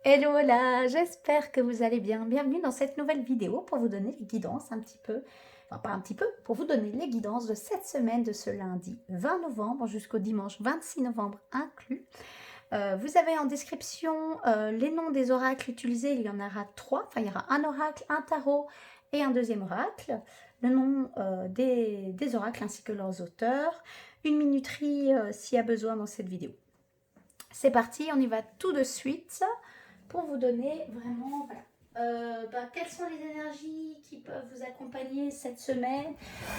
Hello là, j'espère que vous allez bien. Bienvenue dans cette nouvelle vidéo pour vous donner les guidances un petit peu, enfin pas un petit peu, pour vous donner les guidances de cette semaine de ce lundi 20 novembre jusqu'au dimanche 26 novembre inclus. Vous avez en description les noms des oracles utilisés, il y en aura 3, enfin il y aura un oracle, un tarot et un deuxième oracle, le nom des oracles ainsi que leurs auteurs, une minuterie s'il y a besoin dans cette vidéo. C'est parti, on y va tout de suite pour vous donner vraiment, voilà, quelles sont les énergies qui peuvent vous accompagner cette semaine,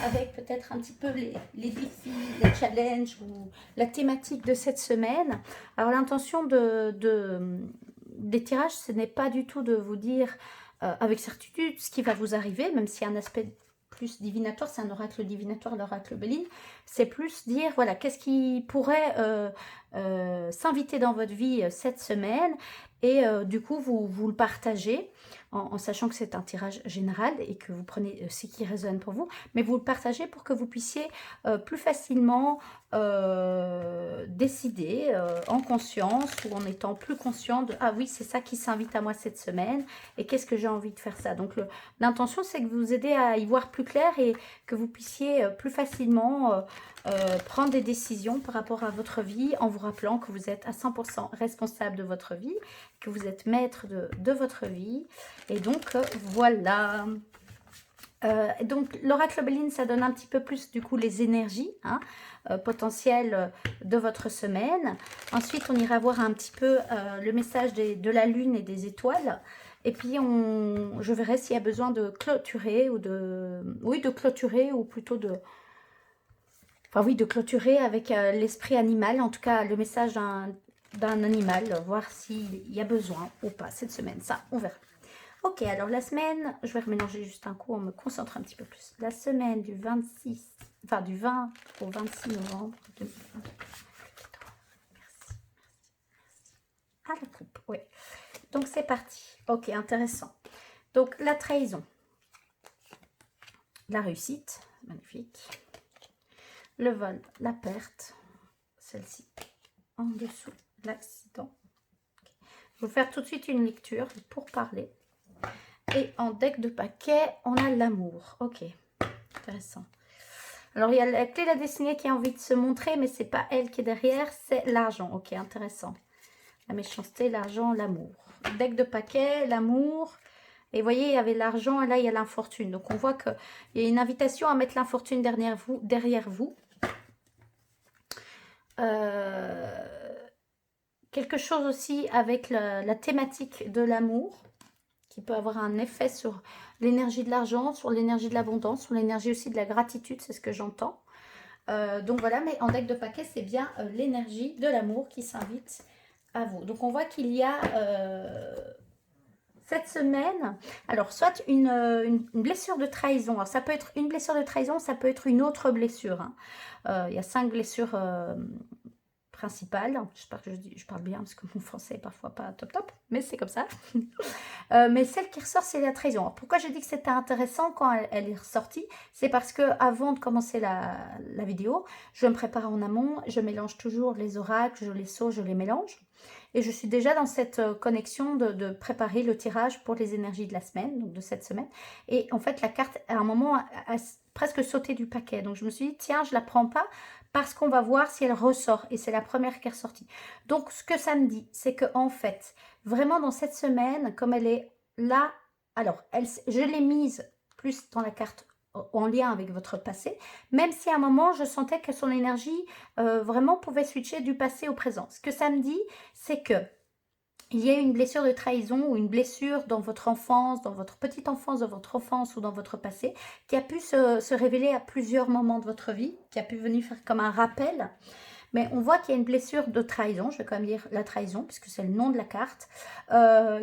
avec peut-être un petit peu les défis, les challenges ou la thématique de cette semaine. Alors l'intention des tirages, ce n'est pas du tout de vous dire avec certitude ce qui va vous arriver, même s'il y a un aspect plus divinatoire, c'est un oracle divinatoire, l'oracle Béline, c'est plus dire, voilà, qu'est-ce qui pourrait s'inviter dans votre vie cette semaine, et du coup, vous le partagez en sachant que c'est un tirage général et que vous prenez ce qui résonne pour vous, mais vous le partagez pour que vous puissiez plus facilement décider en conscience ou en étant plus conscient de « Ah oui, c'est ça qui s'invite à moi cette semaine et qu'est-ce que j'ai envie de faire ça ?» Donc, l'intention, c'est que vous aider à y voir plus clair et que vous puissiez plus facilement prendre des décisions par rapport à votre vie en vous rappelant que vous êtes à 100% responsable de votre vie, que vous êtes maître de votre vie. Et donc, voilà. Donc, l'oracle Béline, ça donne un petit peu plus, du coup, les énergies potentielles de votre semaine. Ensuite, on ira voir un petit peu le message de la lune et des étoiles. Et puis, je verrai s'il y a besoin de clôturer ou de clôturer ou plutôt enfin oui, de clôturer avec l'esprit animal, en tout cas le message d'un animal, voir s'il y a besoin ou pas cette semaine. Ça, on verra. Ok, alors la semaine, je vais remélanger juste un coup, on me concentre un petit peu plus. La semaine du 26, enfin du 20 au 26 novembre 2023. Merci. Ah, la coupe, oui. Donc c'est parti. Ok, intéressant. Donc la trahison. La réussite, magnifique. Le vol, la perte, celle-ci. En dessous, l'accident. Okay. Je vais vous faire tout de suite une lecture pour parler. Et en deck de paquet, on a l'amour. Ok, intéressant. Alors, il y a la clé de la destinée qui a envie de se montrer, mais c'est pas elle qui est derrière, c'est l'argent. Ok, intéressant. La méchanceté, l'argent, l'amour. Deck de paquet, l'amour. Et vous voyez, il y avait l'argent et là, il y a l'infortune. Donc, on voit qu'il y a une invitation à mettre l'infortune derrière vous. Quelque chose aussi avec la thématique de l'amour qui peut avoir un effet sur l'énergie de l'argent, sur l'énergie de l'abondance, sur l'énergie aussi de la gratitude, c'est ce que j'entends. Donc voilà, mais en deck de paquet, c'est bien l'énergie de l'amour qui s'invite à vous. Donc on voit qu'il y a cette semaine, alors soit une blessure de trahison. Alors ça peut être une blessure de trahison, ça peut être une autre blessure. Il y a 5 blessures principale. J'espère que je parle bien parce que mon français est parfois pas top, mais c'est comme ça. Mais celle qui ressort, c'est la trahison. Alors, pourquoi je dis que c'était intéressant quand elle est ressortie? C'est parce que avant de commencer la vidéo, je me prépare en amont, je mélange toujours les oracles, je les sauge, je les mélange. Et je suis déjà dans cette connexion de préparer le tirage pour les énergies de la semaine, donc de cette semaine. Et en fait, la carte, à un moment, a presque sauté du paquet. Donc, je me suis dit, tiens, je ne la prends pas parce qu'on va voir si elle ressort. Et c'est la première qui est ressortie. Donc, ce que ça me dit, c'est qu'en fait, vraiment dans cette semaine, comme elle est là, alors, je l'ai mise plus dans la carte en lien avec votre passé, même si à un moment, je sentais que son énergie vraiment pouvait switcher du passé au présent. Ce que ça me dit, c'est que il y a une blessure de trahison ou une blessure dans votre enfance, dans votre petite enfance, dans votre enfance ou dans votre passé, qui a pu se révéler à plusieurs moments de votre vie, qui a pu venir faire comme un rappel. Mais on voit qu'il y a une blessure de trahison, je vais quand même dire la trahison, puisque c'est le nom de la carte,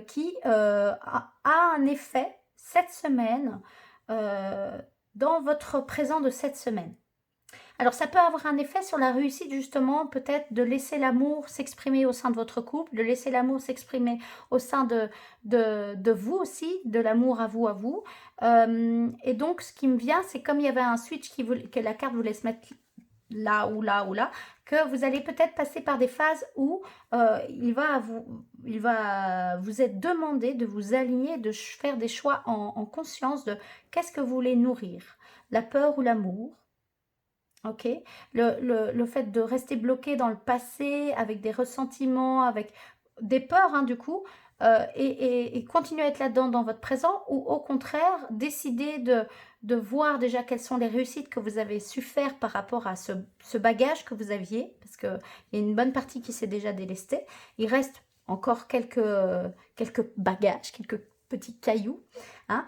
qui a un effet cette semaine dans votre présent de cette semaine. Alors, ça peut avoir un effet sur la réussite, justement, peut-être de laisser l'amour s'exprimer au sein de votre couple, de laisser l'amour s'exprimer au sein de vous aussi, de l'amour à vous. Et donc, ce qui me vient, c'est comme il y avait un switch que la carte vous laisse mettre là ou là ou là, que vous allez peut-être passer par des phases où il va vous être demandé de vous aligner, de faire des choix en conscience de qu'est-ce que vous voulez nourrir, la peur ou l'amour. Ok, le fait de rester bloqué dans le passé avec des ressentiments, avec des peurs, hein, du coup, et continuer à être là-dedans dans votre présent, ou au contraire, décider de voir déjà quelles sont les réussites que vous avez su faire par rapport à ce bagage que vous aviez, parce qu'il y a une bonne partie qui s'est déjà délestée. Il reste encore quelques bagages, quelques petits cailloux, hein,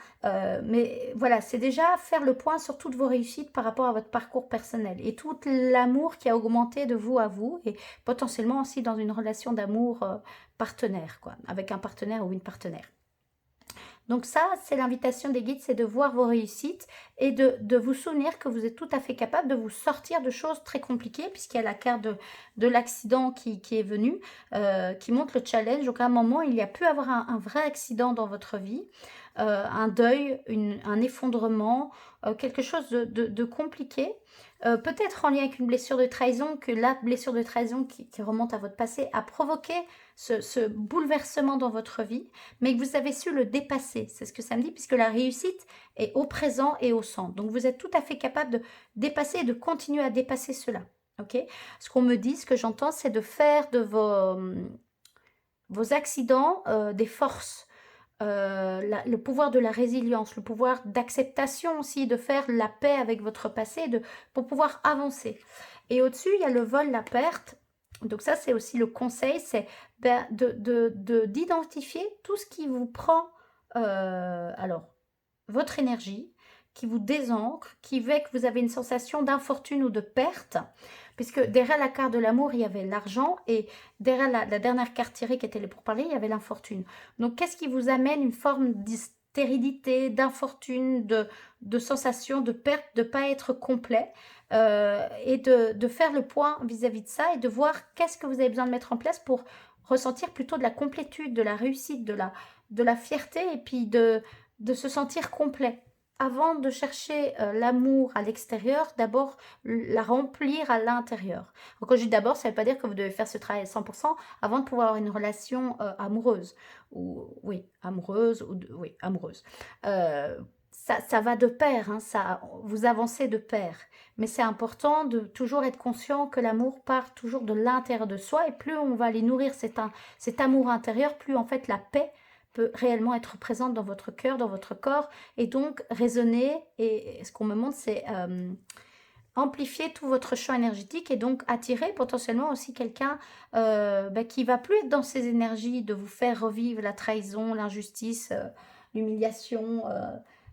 mais voilà, c'est déjà faire le point sur toutes vos réussites par rapport à votre parcours personnel et tout l'amour qui a augmenté de vous à vous, et potentiellement aussi dans une relation d'amour partenaire, quoi, avec un partenaire ou une partenaire. Donc ça, c'est l'invitation des guides, c'est de voir vos réussites et de vous souvenir que vous êtes tout à fait capable de vous sortir de choses très compliquées, puisqu'il y a la carte de l'accident qui est venu, qui montre le challenge. Donc à un moment, il y a pu avoir un vrai accident dans votre vie, un deuil, un effondrement, quelque chose de compliqué. Peut-être en lien avec une blessure de trahison, que la blessure de trahison qui remonte à votre passé a provoqué ce bouleversement dans votre vie, mais que vous avez su le dépasser. C'est ce que ça me dit, puisque la réussite est au présent et au centre. Donc vous êtes tout à fait capable de dépasser et de continuer à dépasser cela. Ok, ce qu'on me dit, ce que j'entends, c'est de faire de vos accidents des forces. Le pouvoir de la résilience, le pouvoir d'acceptation aussi, de faire la paix avec votre passé, pour pouvoir avancer. Et au-dessus, il y a le vol, la perte. Donc ça, c'est aussi le conseil, c'est d'identifier tout ce qui vous prend, alors, votre énergie, qui vous désancre, qui fait que vous avez une sensation d'infortune ou de perte, puisque derrière la carte de l'amour, il y avait l'argent, et derrière la dernière carte tirée qui était les pourparlers, il y avait l'infortune. Donc, qu'est-ce qui vous amène une forme d'hystéridité, d'infortune, de sensation de perte, de ne pas être complet, et de faire le point vis-à-vis de ça, et de voir qu'est-ce que vous avez besoin de mettre en place pour ressentir plutôt de la complétude, de la réussite, de la fierté, et puis de se sentir complet. Avant de chercher l'amour à l'extérieur, d'abord la remplir à l'intérieur. Quand je dis d'abord, ça ne veut pas dire que vous devez faire ce travail à 100% avant de pouvoir avoir une relation amoureuse. Oui, amoureuse. Oui, amoureuse. Ça va de pair, hein, vous avancez de pair. Mais c'est important de toujours être conscient que l'amour part toujours de l'intérieur de soi. Et plus on va aller nourrir cet amour intérieur, plus en fait la paix peut réellement être présente dans votre cœur, dans votre corps, et donc résonner. Et ce qu'on me montre, c'est amplifier tout votre champ énergétique, et donc attirer potentiellement aussi quelqu'un qui va plus être dans ses énergies de vous faire revivre la trahison, l'injustice, l'humiliation,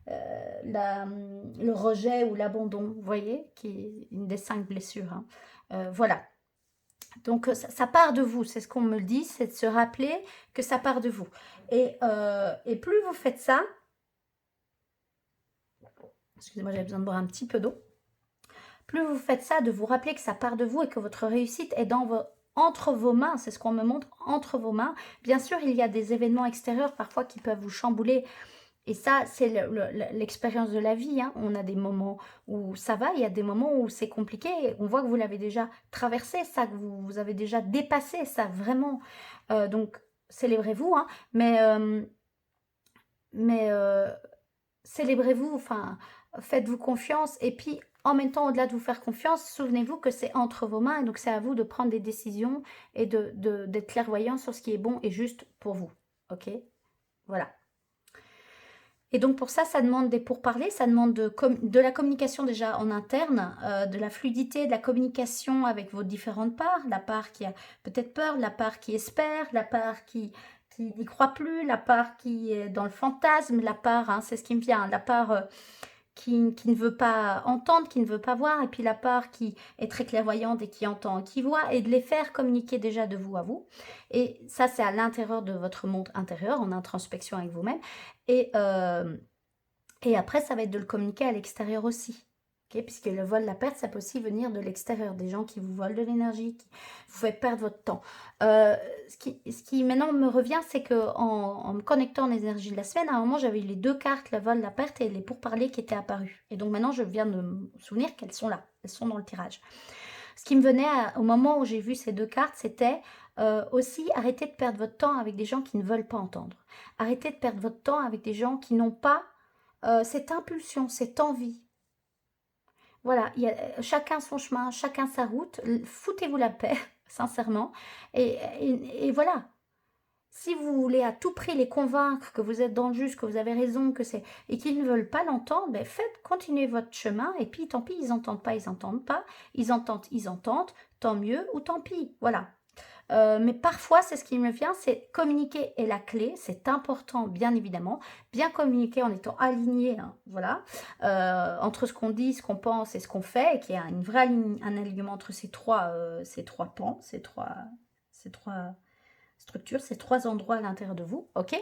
le rejet ou l'abandon, vous voyez, qui est une des 5 blessures, hein. Voilà. Donc ça part de vous, c'est ce qu'on me dit, c'est de se rappeler que ça part de vous. Et plus vous faites ça, excusez-moi, j'avais besoin de boire un petit peu d'eau. Plus vous faites ça, de vous rappeler que ça part de vous et que votre réussite est entre vos mains, c'est ce qu'on me montre, entre vos mains. Bien sûr, il y a des événements extérieurs parfois qui peuvent vous chambouler. Et ça, c'est l'expérience de la vie, hein. On a des moments où ça va, il y a des moments où c'est compliqué. Et on voit que vous l'avez déjà traversé, ça, que vous avez déjà dépassé ça, vraiment. Donc, célébrez-vous, hein. Mais célébrez-vous, enfin, faites-vous confiance. Et puis, en même temps, au-delà de vous faire confiance, souvenez-vous que c'est entre vos mains. Et donc, c'est à vous de prendre des décisions et d'être clairvoyant sur ce qui est bon et juste pour vous. Ok? Voilà. Et donc pour ça, ça demande des pourparlers, ça demande de la communication déjà en interne, de la fluidité, de la communication avec vos différentes parts, la part qui a peut-être peur, la part qui espère, la part qui n'y croit plus, la part qui est dans le fantasme, la part, hein, c'est ce qui me vient, la part qui ne veut pas entendre, qui ne veut pas voir, et puis la part qui est très clairvoyante et qui entend et qui voit, et de les faire communiquer déjà de vous à vous. Et ça, c'est à l'intérieur de votre monde intérieur, en introspection avec vous-même. Et après, ça va être de le communiquer à l'extérieur aussi. Okay, puisque le vol, la perte, ça peut aussi venir de l'extérieur, des gens qui vous volent de l'énergie, qui vous fait perdre votre temps. Ce qui maintenant me revient, c'est que en me connectant aux énergies de la semaine, à un moment, j'avais eu les deux cartes, le vol, la perte et les pourparlers qui étaient apparus. Et donc maintenant, je viens de me souvenir qu'elles sont là, elles sont dans le tirage. Ce qui me venait au moment où j'ai vu ces deux cartes, c'était aussi arrêtez de perdre votre temps avec des gens qui ne veulent pas entendre. Arrêtez de perdre votre temps avec des gens qui n'ont pas cette impulsion, cette envie. Voilà, il y a chacun son chemin, chacun sa route. Foutez-vous la paix, sincèrement. Et voilà. Si vous voulez à tout prix les convaincre que vous êtes dans le juste, que vous avez raison, que c'est et qu'ils ne veulent pas l'entendre, ben faites continuer votre chemin. Et puis tant pis, ils n'entendent pas, ils n'entendent pas. Ils entendent. Tant mieux ou tant pis. Voilà. Mais parfois, c'est ce qui me vient, c'est communiquer est la clé, c'est important, bien évidemment. Bien communiquer en étant aligné, hein, voilà, entre ce qu'on dit, ce qu'on pense et ce qu'on fait, et qu'il y a un alignement entre ces trois pans, ces trois structures, ces trois endroits à l'intérieur de vous, ok.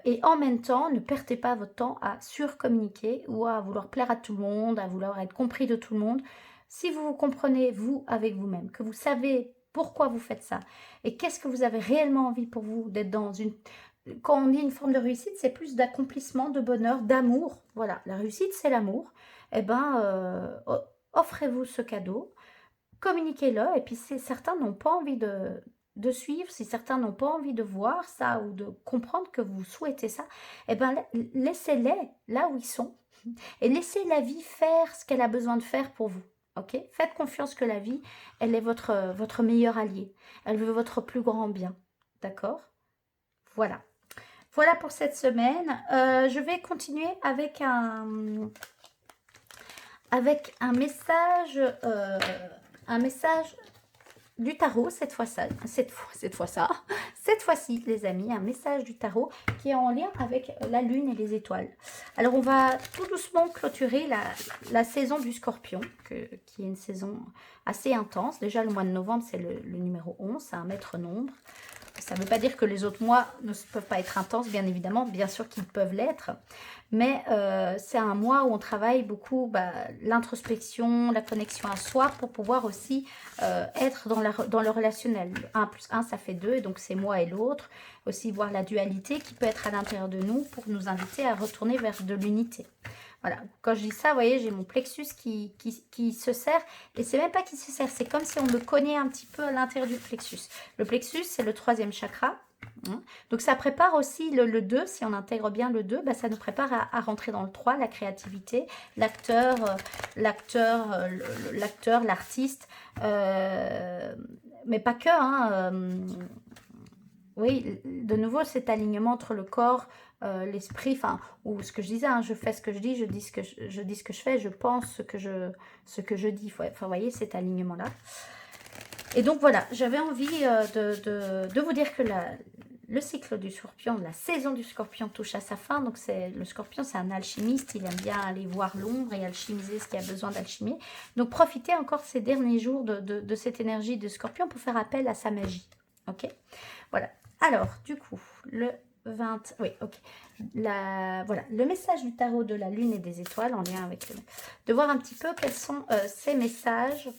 Et en même temps, ne perdez pas votre temps à surcommuniquer ou à vouloir plaire à tout le monde, à vouloir être compris de tout le monde. Si vous vous comprenez, vous, avec vous-même, que vous savez pourquoi vous faites ça, et qu'est-ce que vous avez réellement envie pour vous, d'être dans une... Quand on dit une forme de réussite, c'est plus d'accomplissement, de bonheur, d'amour. Voilà, la réussite, c'est l'amour. Eh bien, offrez-vous ce cadeau, communiquez-le, et puis si certains n'ont pas envie de suivre, si certains n'ont pas envie de voir ça ou de comprendre que vous souhaitez ça, eh bien, laissez-les là où ils sont et laissez la vie faire ce qu'elle a besoin de faire pour vous. Ok? Faites confiance que la vie, elle est votre meilleur allié. Elle veut votre plus grand bien. D'accord? Voilà. Voilà pour cette semaine. Je vais continuer avec un message, du tarot, cette fois-ci, les amis, un message du tarot qui est en lien avec la lune et les étoiles. Alors, on va tout doucement clôturer la saison du Scorpion, qui est une saison assez intense. Déjà, le mois de novembre, c'est le numéro 11, c'est un maître nombre. Ça ne veut pas dire que les autres mois ne peuvent pas être intenses, bien évidemment, bien sûr qu'ils peuvent l'être, mais c'est un mois où on travaille beaucoup l'introspection, la connexion à soi pour pouvoir aussi être dans le relationnel. 1 plus 1, ça fait 2, et donc c'est moi et l'autre. Aussi voir la dualité qui peut être à l'intérieur de nous pour nous inviter à retourner vers de l'unité. Voilà, quand je dis ça, vous voyez, j'ai mon plexus qui se serre, et c'est même pas qui se serre, c'est comme si on me cognait un petit peu à l'intérieur du plexus. Le plexus, c'est le 3e chakra, hein. Donc ça prépare aussi le 2, si on intègre bien le 2, ça nous prépare à rentrer dans le 3, la créativité, l'acteur, l'artiste, mais pas que, hein, oui, de nouveau, cet alignement entre le corps, l'esprit, enfin, ou ce que je disais, hein, je fais ce que je dis, je dis ce que je fais, je pense ce que je dis. Enfin, vous voyez, cet alignement-là. Et donc, voilà, j'avais envie de vous dire que le cycle du Scorpion, la saison du Scorpion touche à sa fin. Donc, le Scorpion, c'est un alchimiste, il aime bien aller voir l'ombre et alchimiser ce qui a besoin d'alchimier. Donc, profitez encore ces derniers jours de cette énergie de Scorpion pour faire appel à sa magie. Ok? Voilà. Alors, du coup, le 20... Oui, ok. Voilà, le message du tarot de la lune et des étoiles en lien avec... de voir un petit peu quels sont ces messages.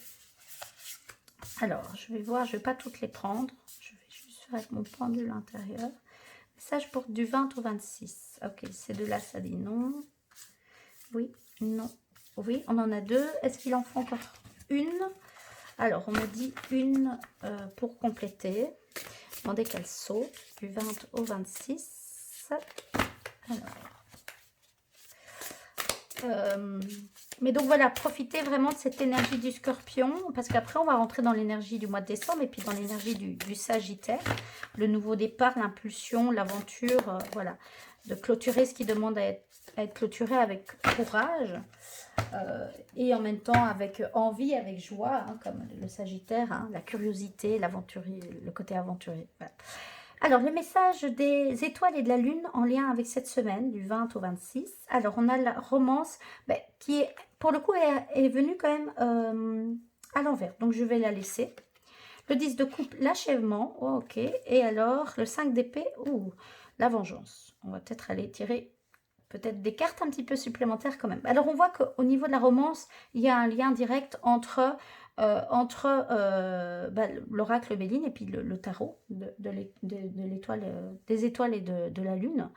Alors, je vais voir, je ne vais pas toutes les prendre. Je vais juste faire avec mon pendule intérieur. Message pour du 20 au 26. Ok, ces deux-là, ça dit non. Oui, non. Oui, on en a deux. Est-ce qu'il en faut encore une? Alors, on me dit une pour compléter. Demandez qu'elle saute du 20 au 26. Alors, mais donc voilà, profitez vraiment de cette énergie du Scorpion, parce qu'après on va rentrer dans l'énergie du mois de décembre et puis dans l'énergie du Sagittaire, le nouveau départ, l'impulsion, l'aventure, voilà, de clôturer ce qui demande à être clôturé avec courage. Et en même temps avec envie, avec joie, hein, comme le Sagittaire, hein, la curiosité, l'aventurier, le côté aventurier. Voilà. Alors, le message des étoiles et de la lune en lien avec cette semaine, du 20 au 26. Alors, on a la romance qui, est, pour le coup, est venue quand même à l'envers. Donc, je vais la laisser. Le 10 de coupe, l'achèvement. Oh, ok. Et alors, le 5 d'épée, la vengeance. On va peut-être aller tirer peut-être des cartes un petit peu supplémentaires quand même. Alors on voit qu'au niveau de la romance, il y a un lien direct entre l'oracle Béline et puis le tarot de l'étoile, des étoiles et de la lune.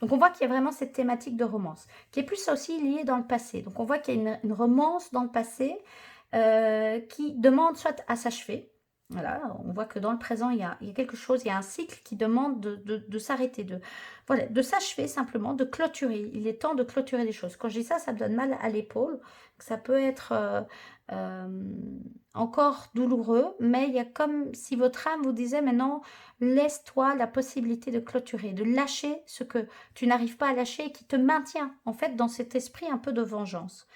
Donc on voit qu'il y a vraiment cette thématique de romance, qui est plus aussi liée dans le passé. Donc on voit qu'il y a une romance dans le passé qui demande soit à s'achever. Voilà, on voit que dans le présent, il y a quelque chose, il y a un cycle qui demande de s'arrêter, de s'achever simplement, de clôturer. Il est temps de clôturer des choses. Quand je dis ça, ça me donne mal à l'épaule. Ça peut être encore douloureux, mais il y a comme si votre âme vous disait maintenant, laisse-toi la possibilité de clôturer, de lâcher ce que tu n'arrives pas à lâcher et qui te maintient en fait dans cet esprit un peu de vengeance.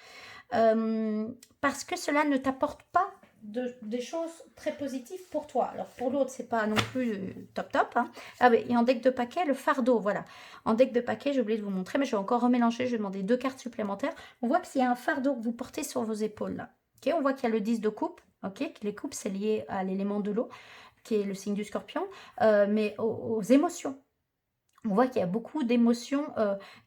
Parce que cela ne t'apporte pas des choses très positives pour toi. Alors pour l'autre, c'est pas non plus top top. Hein. Ah oui, et en deck de paquet, le fardeau, voilà. En deck de paquet, j'ai oublié de vous montrer, mais je vais encore remélanger, je vais demander 2 cartes supplémentaires. On voit qu'il y a un fardeau que vous portez sur vos épaules là. Okay, on voit qu'il y a le 10 de coupe. Okay, les coupes, c'est lié à l'élément de l'eau, qui est le signe du scorpion, mais aux émotions. On voit qu'il y a beaucoup d'émotions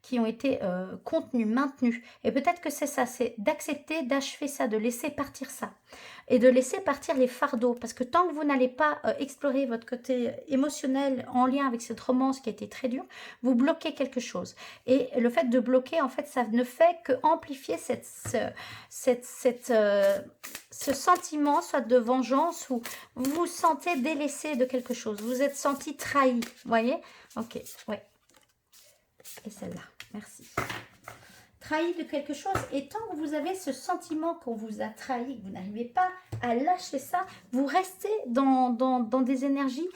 qui ont été contenues, maintenues. Et peut-être que c'est ça, c'est d'accepter, d'achever ça, de laisser partir ça. Et de laisser partir les fardeaux. Parce que tant que vous n'allez pas explorer votre côté émotionnel en lien avec cette romance qui a été très dure, vous bloquez quelque chose. Et le fait de bloquer, en fait, ça ne fait que amplifier ce sentiment, soit de vengeance, ou vous vous sentez délaissé de quelque chose. Vous êtes senti trahi, vous voyez? Ok, ouais. Et celle-là, merci. Trahi de quelque chose, et tant que vous avez ce sentiment qu'on vous a trahi, que vous n'arrivez pas à lâcher ça, vous restez dans des énergies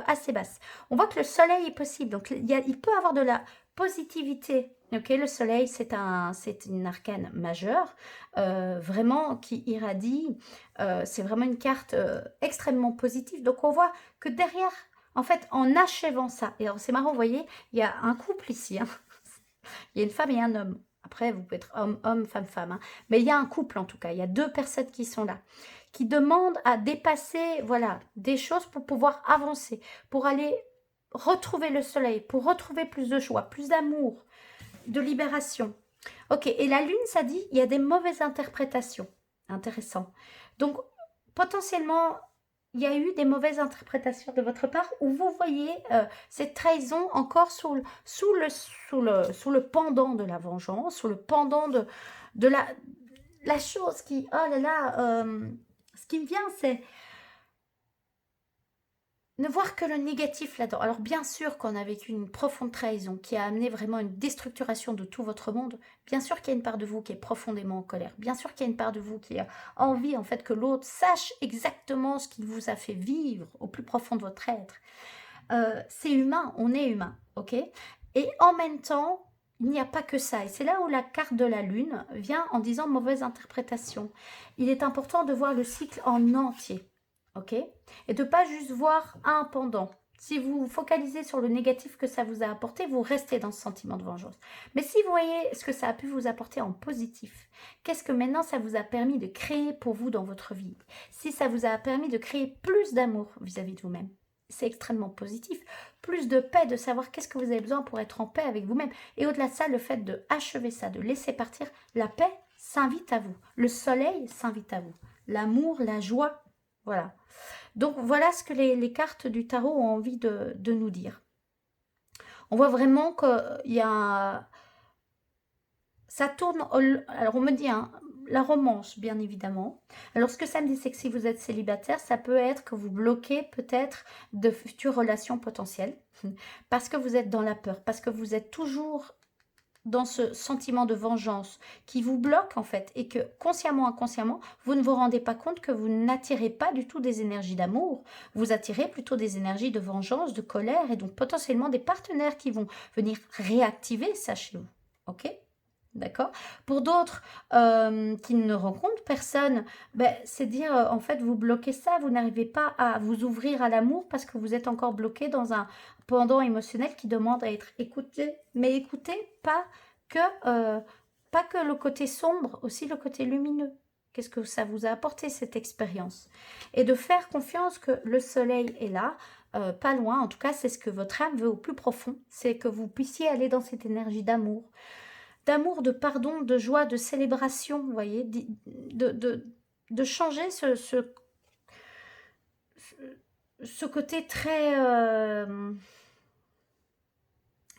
assez basses. On voit que le soleil est possible, donc il peut avoir de la positivité. Ok, le soleil, c'est une arcane majeure, vraiment qui irradie. C'est vraiment une carte extrêmement positive. Donc on voit que derrière, en fait, en achevant ça, et c'est marrant, vous voyez, il y a un couple ici, hein. Il y a une femme et un homme. Après, vous pouvez être homme, femme, hein. Mais il y a un couple en tout cas, il y a 2 personnes qui sont là, qui demandent à dépasser, voilà, des choses pour pouvoir avancer, pour aller retrouver le soleil, pour retrouver plus de joie, plus d'amour, de libération. Ok, et la lune, ça dit, il y a des mauvaises interprétations. Intéressant. Donc, potentiellement, il y a eu des mauvaises interprétations de votre part où vous voyez cette trahison encore sous le pendant de la vengeance, sous le pendant de la chose qui, oh là là, ce qui me vient, c'est ne voir que le négatif là-dedans. Alors bien sûr qu'on a vécu une profonde trahison qui a amené vraiment une déstructuration de tout votre monde. Bien sûr qu'il y a une part de vous qui est profondément en colère. Bien sûr qu'il y a une part de vous qui a envie en fait que l'autre sache exactement ce qu'il vous a fait vivre au plus profond de votre être. C'est humain, on est humain, ok? Et en même temps, il n'y a pas que ça. Et c'est là où la carte de la lune vient en disant mauvaise interprétation. Il est important de voir le cycle en entier. Ok, et de ne pas juste voir un pendant. Si vous vous focalisez sur le négatif que ça vous a apporté, vous restez dans ce sentiment de vengeance. Mais si vous voyez ce que ça a pu vous apporter en positif, qu'est-ce que maintenant ça vous a permis de créer pour vous dans votre vie? Si ça vous a permis de créer plus d'amour vis-à-vis de vous-même, c'est extrêmement positif. Plus de paix, de savoir qu'est-ce que vous avez besoin pour être en paix avec vous-même. Et au-delà de ça, le fait de achever ça, de laisser partir, la paix s'invite à vous. Le soleil s'invite à vous. L'amour, la joie. Voilà. Donc, voilà ce que les cartes du tarot ont envie de nous dire. On voit vraiment qu'il y a... Ça tourne... Alors, on me dit, hein, la romance, bien évidemment. Alors, ce que ça me dit, c'est que si vous êtes célibataire, ça peut être que vous bloquez peut-être de futures relations potentielles. Parce que vous êtes dans la peur. Parce que vous êtes toujours dans ce sentiment de vengeance qui vous bloque en fait et que consciemment, inconsciemment, vous ne vous rendez pas compte que vous n'attirez pas du tout des énergies d'amour, vous attirez plutôt des énergies de vengeance, de colère et donc potentiellement des partenaires qui vont venir réactiver ça chez vous, ok ? D'accord. Pour d'autres qui ne rencontrent personne, c'est dire en fait vous bloquez ça, vous n'arrivez pas à vous ouvrir à l'amour parce que vous êtes encore bloqué dans un pendant émotionnel qui demande à être écouté, mais écoutez pas que le côté sombre, aussi le côté lumineux. Qu'est-ce que ça vous a apporté cette expérience? Et de faire confiance que le soleil est là, pas loin. En tout cas, c'est ce que votre âme veut au plus profond. C'est que vous puissiez aller dans cette énergie d'amour, de pardon, de joie, de célébration, vous voyez, de changer ce côté très...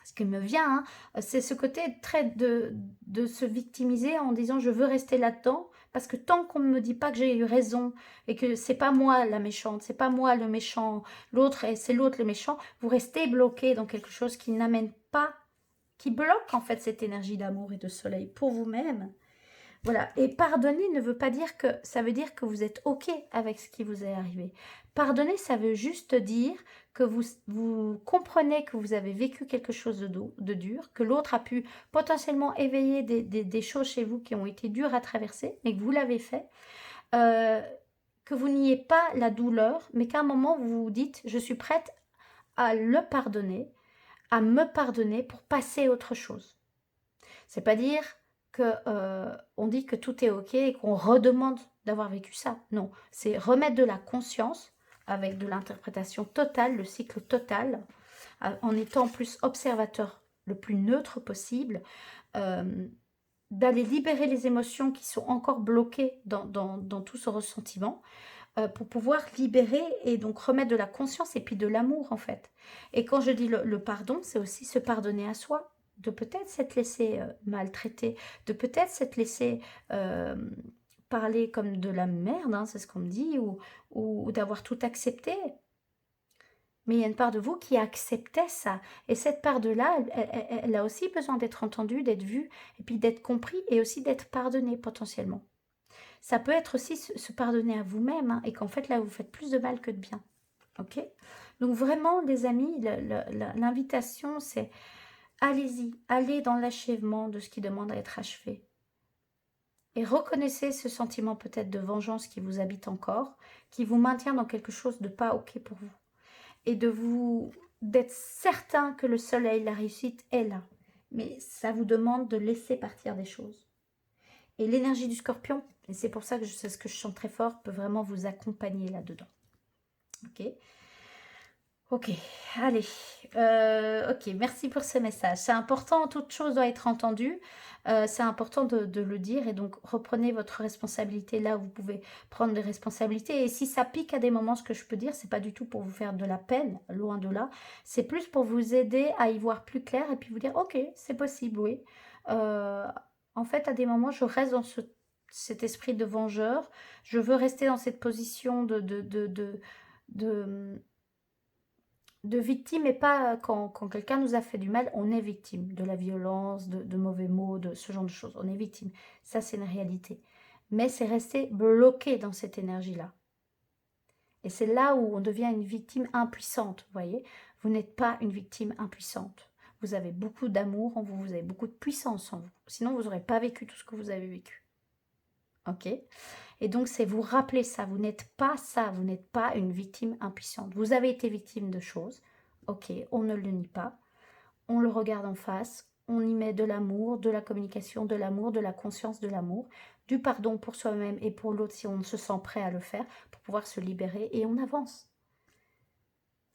ce qui me vient, hein, c'est ce côté très de se victimiser en disant je veux rester là-dedans, parce que tant qu'on ne me dit pas que j'ai eu raison et que c'est pas moi la méchante, c'est pas moi le méchant, l'autre et c'est l'autre le méchant, vous restez bloqué dans quelque chose qui n'amène pas, qui bloque en fait cette énergie d'amour et de soleil pour vous-même. Voilà, et pardonner ne veut pas dire que, ça veut dire que vous êtes OK avec ce qui vous est arrivé. Pardonner, ça veut juste dire que vous comprenez que vous avez vécu quelque chose de dur, que l'autre a pu potentiellement éveiller des choses chez vous qui ont été dures à traverser, mais que vous l'avez fait, que vous n'ayez pas la douleur, mais qu'à un moment vous vous dites, je suis prête à le pardonner, à me pardonner pour passer à autre chose. C'est pas dire que on dit que tout est ok et qu'on redemande d'avoir vécu ça. Non, c'est remettre de la conscience avec de l'interprétation totale, le cycle total, en étant plus observateur le plus neutre possible, d'aller libérer les émotions qui sont encore bloquées dans tout ce ressentiment, pour pouvoir libérer et donc remettre de la conscience et puis de l'amour en fait. Et quand je dis le pardon, c'est aussi se pardonner à soi, de peut-être s'être laissé maltraiter, de peut-être s'être laissé parler comme de la merde, hein, c'est ce qu'on me dit, ou d'avoir tout accepté. Mais il y a une part de vous qui acceptait ça. Et cette part de là, elle a aussi besoin d'être entendue, d'être vue, et puis d'être compris, et aussi d'être pardonnée potentiellement. Ça peut être aussi se pardonner à vous-même, hein, et qu'en fait, là, vous faites plus de mal que de bien. Ok? Donc vraiment, les amis, l'invitation, c'est allez-y, allez dans l'achèvement de ce qui demande à être achevé. Et reconnaissez ce sentiment peut-être de vengeance qui vous habite encore, qui vous maintient dans quelque chose de pas ok pour vous. Et d'être certain que le soleil, la réussite est là. Mais ça vous demande de laisser partir des choses. Et l'énergie du scorpion, et c'est pour ça que c'est ce que je chante très fort, peut vraiment vous accompagner là-dedans. Ok? Ok, allez. Ok, merci pour ce message. C'est important, toute chose doit être entendue. C'est important de le dire. Et donc, reprenez votre responsabilité là où vous pouvez prendre des responsabilités. Et si ça pique à des moments, ce que je peux dire, c'est pas du tout pour vous faire de la peine, loin de là. C'est plus pour vous aider à y voir plus clair et puis vous dire, ok, c'est possible, oui. En fait, à des moments, je reste dans cet esprit de vengeur. Je veux rester dans cette position de victime, et pas quand quelqu'un nous a fait du mal, on est victime de la violence, de mauvais mots, de ce genre de choses. On est victime. Ça, c'est une réalité. Mais c'est rester bloqué dans cette énergie-là. Et c'est là où on devient une victime impuissante, vous voyez. Vous n'êtes pas une victime impuissante. Vous avez beaucoup d'amour en vous, vous avez beaucoup de puissance en vous. Sinon, vous n'aurez pas vécu tout ce que vous avez vécu. Ok ? Et donc, c'est vous rappeler ça. Vous n'êtes pas ça. Vous n'êtes pas une victime impuissante. Vous avez été victime de choses. Ok, on ne le nie pas. On le regarde en face. On y met de l'amour, de la communication, de l'amour, de la conscience, de l'amour, du pardon pour soi-même et pour l'autre si on se sent prêt à le faire, pour pouvoir se libérer. Et on avance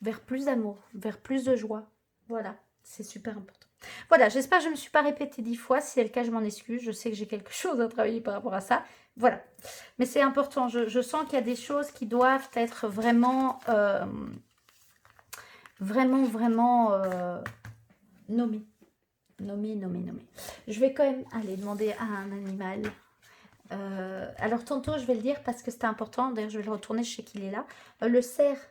vers plus d'amour, vers plus de joie. Voilà, c'est super important. Voilà, j'espère que je ne me suis pas répétée 10 fois. Si c'est le cas, je m'en excuse. Je sais que j'ai quelque chose à travailler par rapport à ça. Voilà. Mais c'est important. Je sens qu'il y a des choses qui doivent être vraiment, vraiment nommées. Nommées. Je vais quand même aller demander à un animal. Alors, tantôt, je vais le dire parce que c'était important. D'ailleurs, je vais le retourner. Je sais qu'il est là. Le cerf.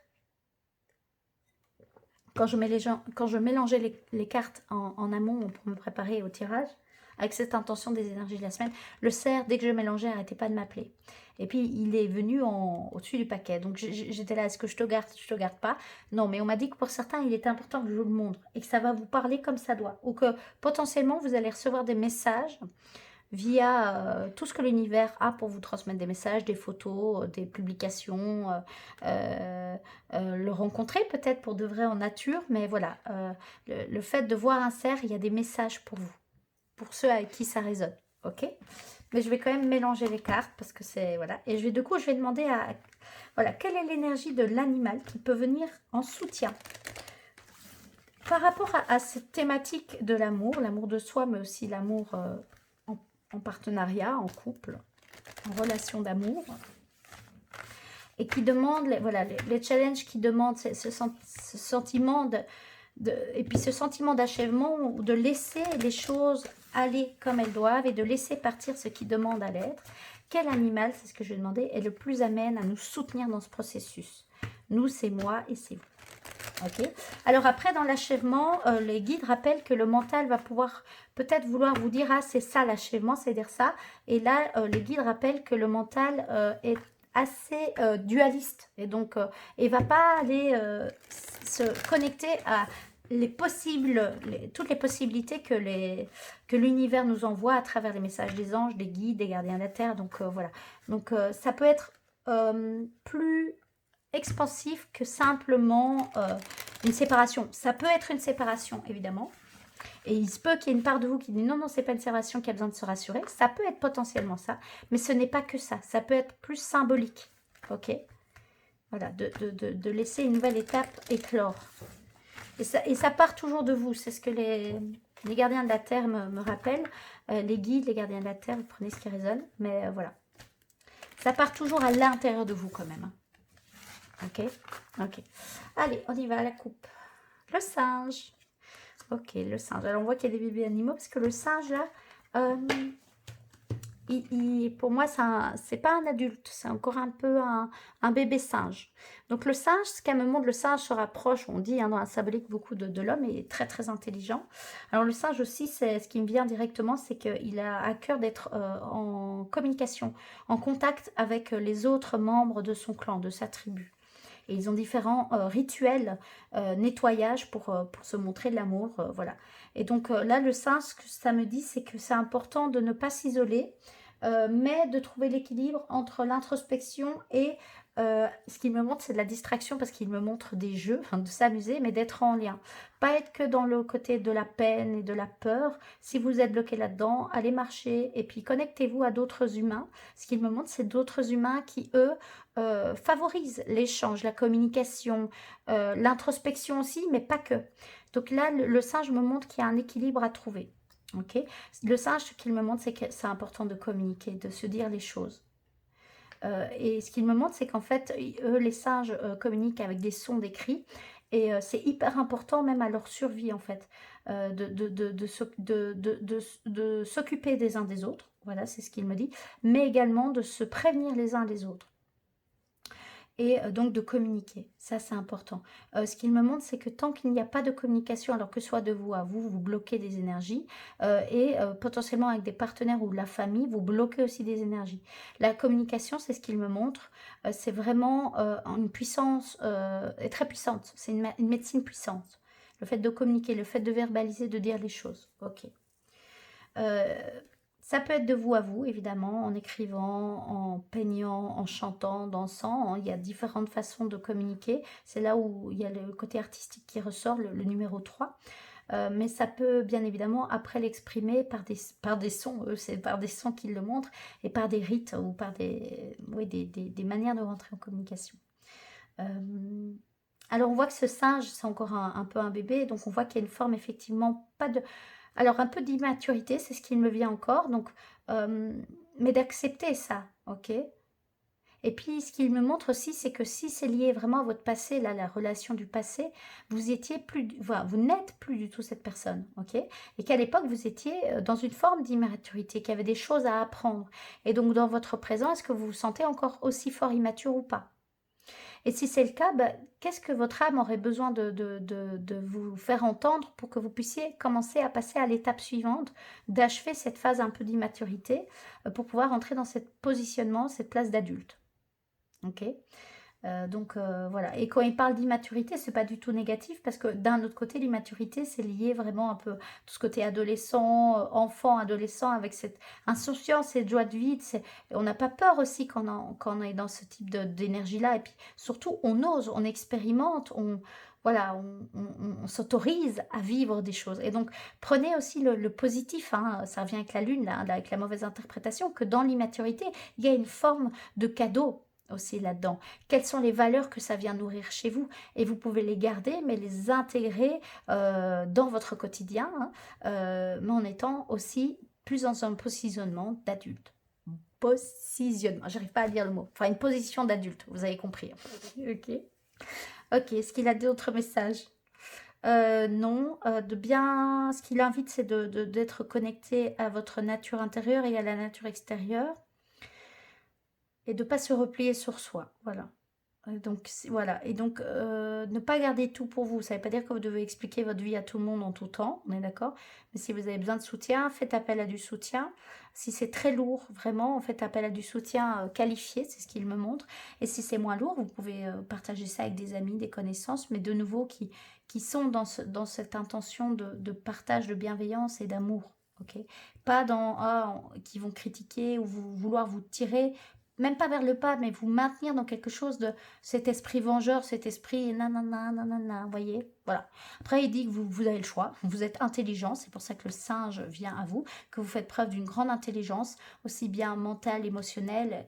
Quand je mélangeais les cartes en amont pour me préparer au tirage, avec cette intention des énergies de la semaine, le cerf, dès que je mélangeais, n'arrêtait pas de m'appeler. Et puis, il est venu au-dessus du paquet. Donc, j'étais là, est-ce que je te garde pas? Non, mais on m'a dit que pour certains, il était important que je vous le montre et que ça va vous parler comme ça doit. Ou que potentiellement, vous allez recevoir des messages via tout ce que l'univers a pour vous transmettre, des messages, des photos, des publications, le rencontrer peut-être pour de vrai en nature, mais voilà, le fait de voir un cerf, il y a des messages pour vous, pour ceux avec qui ça résonne. ok? Mais je vais quand même mélanger les cartes parce que c'est, voilà. Et du coup, je vais demander à, voilà, quelle est l'énergie de l'animal qui peut venir en soutien par rapport à cette thématique de l'amour de soi, mais aussi l'amour en partenariat, en couple, en relation d'amour, et qui demande, voilà, les challenges qui demandent ce sentiment et puis ce sentiment d'achèvement, ou de laisser les choses aller comme elles doivent et de laisser partir ce qui demande à l'être. Quel animal, c'est ce que je vais demander, est le plus amène à nous soutenir dans ce processus? Nous, c'est moi et c'est vous. Ok. Alors après, dans l'achèvement, les guides rappellent que le mental va pouvoir peut-être vouloir vous dire, ah, c'est ça l'achèvement, c'est dire ça. Et là, les guides rappellent que le mental est assez dualiste et donc et va pas aller se connecter à les possibles, toutes les possibilités que l'univers nous envoie à travers les messages des anges, des guides, des gardiens de la terre. Donc voilà. Donc ça peut être plus expansif que simplement une séparation. Ça peut être une séparation, évidemment. Et il se peut qu'il y ait une part de vous qui dit non, non, c'est pas une séparation qui a besoin de se rassurer. Ça peut être potentiellement ça, mais ce n'est pas que ça. Ça peut être plus symbolique. Ok? Voilà, de laisser une nouvelle étape éclore. Et ça part toujours de vous. C'est ce que les gardiens de la Terre me rappellent. Les guides, les gardiens de la Terre, vous prenez ce qui résonne. Mais voilà. Ça part toujours à l'intérieur de vous quand même. Hein. Ok, ok. Allez, on y va à la coupe. Le singe. Ok, le singe. Alors, on voit qu'il y a des bébés animaux parce que le singe, là, pour moi, c'est pas un adulte. C'est encore un peu un bébé singe. Donc, le singe, ce qu'elle me montre, le singe se rapproche, on dit dans la symbolique beaucoup de l'homme et est très, très intelligent. Alors, le singe aussi, ce qui me vient directement, c'est qu'il a à cœur d'être en communication, en contact avec les autres membres de son clan, de sa tribu. Et ils ont différents rituels, nettoyage pour se montrer de l'amour, voilà. Et donc là, le singe, ce que ça me dit, c'est que c'est important de ne pas s'isoler, mais de trouver l'équilibre entre l'introspection et ce qu'il me montre, c'est de la distraction parce qu'il me montre des jeux, de s'amuser, mais d'être en lien. Pas être que dans le côté de la peine et de la peur. Si vous êtes bloqué là-dedans, allez marcher et puis connectez-vous à d'autres humains. Ce qu'il me montre, c'est d'autres humains qui, eux, favorisent l'échange, la communication, l'introspection aussi, mais pas que. Donc là, le singe me montre qu'il y a un équilibre à trouver. Ok. Le singe, ce qu'il me montre, c'est que c'est important de communiquer, de se dire les choses. Et ce qu'il me montre, c'est qu'en fait, eux, les singes communiquent avec des sons, des cris. Et c'est hyper important, même à leur survie, en fait, de s'occuper des uns des autres. Voilà, c'est ce qu'il me dit. Mais également de se prévenir les uns les autres. Et donc de communiquer, ça c'est important. Ce qu'il me montre, c'est que tant qu'il n'y a pas de communication, alors que ce soit de vous à vous, vous bloquez des énergies, et potentiellement avec des partenaires ou de la famille, vous bloquez aussi des énergies. La communication, c'est ce qu'il me montre, c'est vraiment une puissance très puissante, c'est une médecine puissante. Le fait de communiquer, le fait de verbaliser, de dire les choses. Ok. Ça peut être de vous à vous, évidemment, en écrivant, en peignant, en chantant, dansant. Il y a différentes façons de communiquer. C'est là où il y a le côté artistique qui ressort, le numéro 3. Mais ça peut bien évidemment après l'exprimer par des sons, c'est par des sons qui le montrent, et par des rites ou par des manières de rentrer en communication. Alors on voit que ce singe, c'est encore un peu un bébé, donc on voit qu'il y a une forme effectivement pas de... Alors un peu d'immaturité, c'est ce qui me vient encore, donc, mais d'accepter ça, ok. Et puis ce qu'il me montre aussi, c'est que si c'est lié vraiment à votre passé, là, la relation du passé, vous étiez plus, voilà, vous n'êtes plus du tout cette personne, ok. Et qu'à l'époque, vous étiez dans une forme d'immaturité, qu'il y avait des choses à apprendre. Et donc dans votre présent, est-ce que vous vous sentez encore aussi fort immature ou pas? Et si c'est le cas, qu'est-ce que votre âme aurait besoin de vous faire entendre pour que vous puissiez commencer à passer à l'étape suivante, d'achever cette phase un peu d'immaturité pour pouvoir entrer dans ce positionnement, cette place d'adulte. Ok. Voilà. Et quand il parle d'immaturité, c'est pas du tout négatif parce que d'un autre côté, l'immaturité, c'est lié vraiment un peu tout ce côté adolescent, enfant, adolescent, avec cette insouciance et joie de vivre. On n'a pas peur aussi quand on est dans ce type d'énergie-là. Et puis surtout, on ose, on expérimente, voilà, on s'autorise à vivre des choses. Et donc, prenez aussi le positif, hein, ça revient avec la lune, là, avec la mauvaise interprétation, que dans l'immaturité, il y a une forme de cadeau aussi là-dedans. Quelles sont les valeurs que ça vient nourrir chez vous? Et vous pouvez les garder, mais les intégrer dans votre quotidien, hein, mais en étant aussi plus dans un positionnement d'adulte. Positionnement, j'arrive pas à dire le mot. Enfin, une position d'adulte, vous avez compris. Ok. Ok, est-ce qu'il a d'autres messages? Non, ce qu'il invite, c'est d'être connecté à votre nature intérieure et à la nature extérieure et de ne pas se replier sur soi. Voilà. Voilà. Et donc, ne pas garder tout pour vous. Ça ne veut pas dire que vous devez expliquer votre vie à tout le monde en tout temps, on est d'accord? Mais si vous avez besoin de soutien, faites appel à du soutien. Si c'est très lourd, vraiment, faites appel à du soutien qualifié, c'est ce qu'il me montre. Et si c'est moins lourd, vous pouvez partager ça avec des amis, des connaissances, mais de nouveau qui sont dans cette intention de partage, de bienveillance et d'amour. Ok, pas qui vont critiquer ou vouloir vous tirer même pas vers le pas, mais vous maintenir dans quelque chose de cet esprit vengeur, cet esprit nanana, nanana, vous voyez? Voilà. Après, il dit que vous avez le choix, vous êtes intelligent, c'est pour ça que le singe vient à vous, que vous faites preuve d'une grande intelligence, aussi bien mentale, émotionnelle,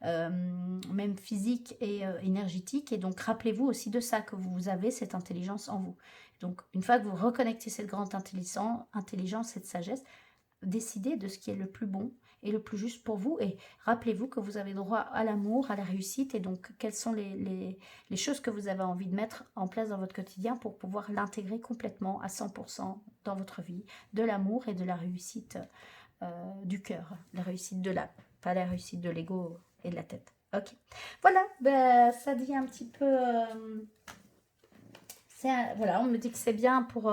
même physique et énergétique. Et donc, rappelez-vous aussi de ça, que vous avez cette intelligence en vous. Donc, une fois que vous reconnectez cette grande intelligence, cette sagesse, décidez de ce qui est le plus bon et le plus juste pour vous. Et rappelez-vous que vous avez droit à l'amour, à la réussite. Et donc, quelles sont les choses que vous avez envie de mettre en place dans votre quotidien pour pouvoir l'intégrer complètement à 100% dans votre vie. De l'amour et de la réussite du cœur. La réussite de l'âme. Pas la réussite de l'ego et de la tête. Ok. Voilà, ben, ça dit un petit peu... voilà, on me dit que c'est bien pour...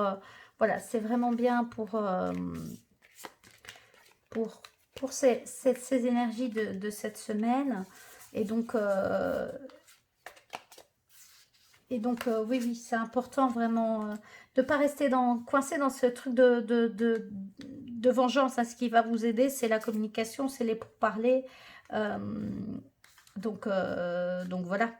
voilà, c'est vraiment bien pour, pour ces énergies de cette semaine. Et donc, oui, oui, c'est important vraiment de ne pas rester coincé dans ce truc de vengeance. Hein. Ce qui va vous aider, c'est la communication, c'est les pourparlers. Euh, donc voilà,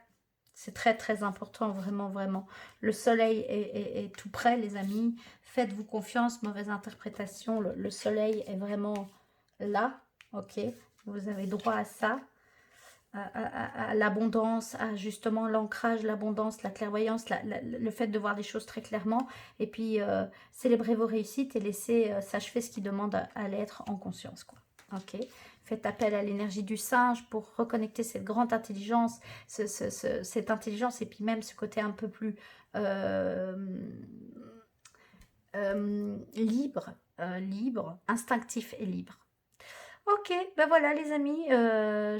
c'est très très important, vraiment, vraiment. Le soleil est tout près, les amis. Faites-vous confiance, mauvaise interprétation. Le soleil est vraiment là, ok? Vous avez droit à ça, à l'abondance, à justement l'ancrage, l'abondance, la clairvoyance, le fait de voir les choses très clairement. Et puis, célébrez vos réussites et laissez s'achever ce qui demande à l'être en conscience, quoi. Ok? Faites appel à l'énergie du singe pour reconnecter cette grande intelligence, cette intelligence et puis même ce côté un peu plus libre, instinctif et libre. Ok, ben voilà les amis,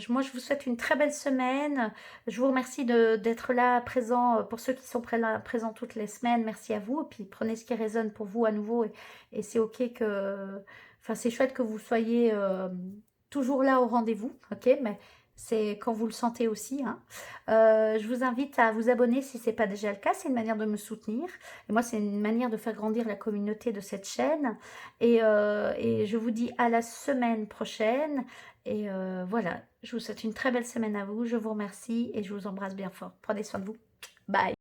moi je vous souhaite une très belle semaine. Je vous remercie d'être là présent, pour ceux qui sont présents toutes les semaines, merci à vous. Et puis prenez ce qui résonne pour vous à nouveau et c'est ok que... Enfin c'est chouette que vous soyez toujours là au rendez-vous, ok, mais c'est quand vous le sentez aussi. Hein. Je vous invite à vous abonner si ce n'est pas déjà le cas, c'est une manière de me soutenir. Et moi c'est une manière de faire grandir la communauté de cette chaîne. Et je vous dis à la semaine prochaine. Et voilà, je vous souhaite une très belle semaine à vous. Je vous remercie et je vous embrasse bien fort. Prenez soin de vous. Bye.